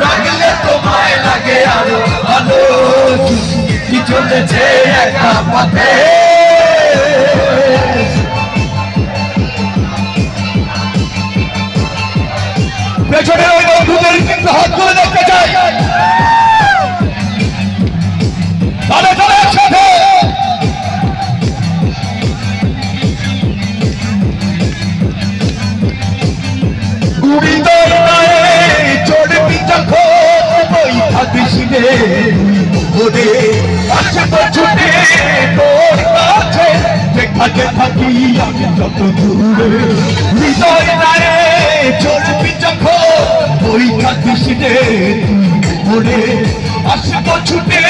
লাগলে তোমায় লাগে আরো ভালো কি চলেছে একা পথে পেছনে ওই বন্ধুদের কিন্তু হাত তুলে দেখতে চাই তাহলে চলে একসাথে চড়বি যখন বই থাকিস রে ওরে আসবো ছুটে তোর কাছে যেখানে থাকি আমি যত দূরে হৃদয় নারে চড়বি যখন বই থাকিস রে ওরে আসবো ছুটে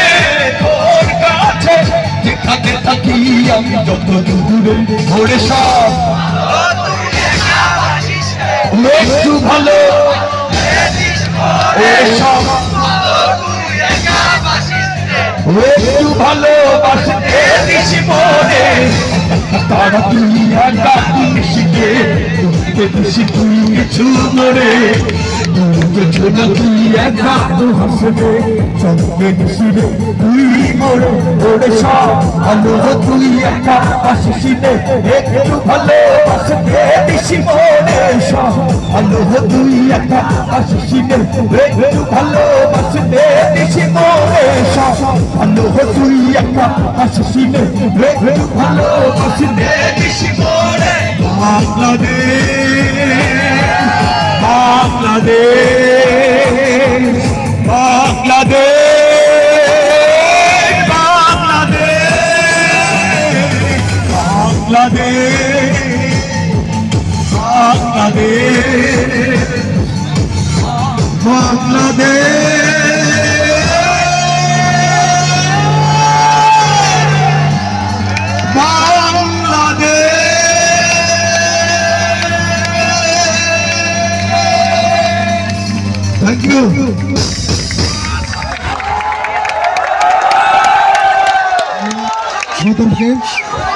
তোর কাছে যেখানে থাকি আমি যত দূরে ওরে সব একটু ভালো একটু ভালোবাসতে দিছি মনে তারা তুই একা শিখে দিছি তুই কিছু মরে তুই একা হাসবে সঙ্গে দিছি রে তুই মরে ওরে সব ভালো তুই একা আসিস রে একটু ভালোবাসতে দিছি মনে সব ভালো তুই একা আসিস রে একটু ভালোবাসতে দিছি মনে সব ভালো তুই একা আসিস রে একটু ভালোবাসতে দিছি মনে Bangladesh Bangladesh Bangladesh Thank you. Shut up,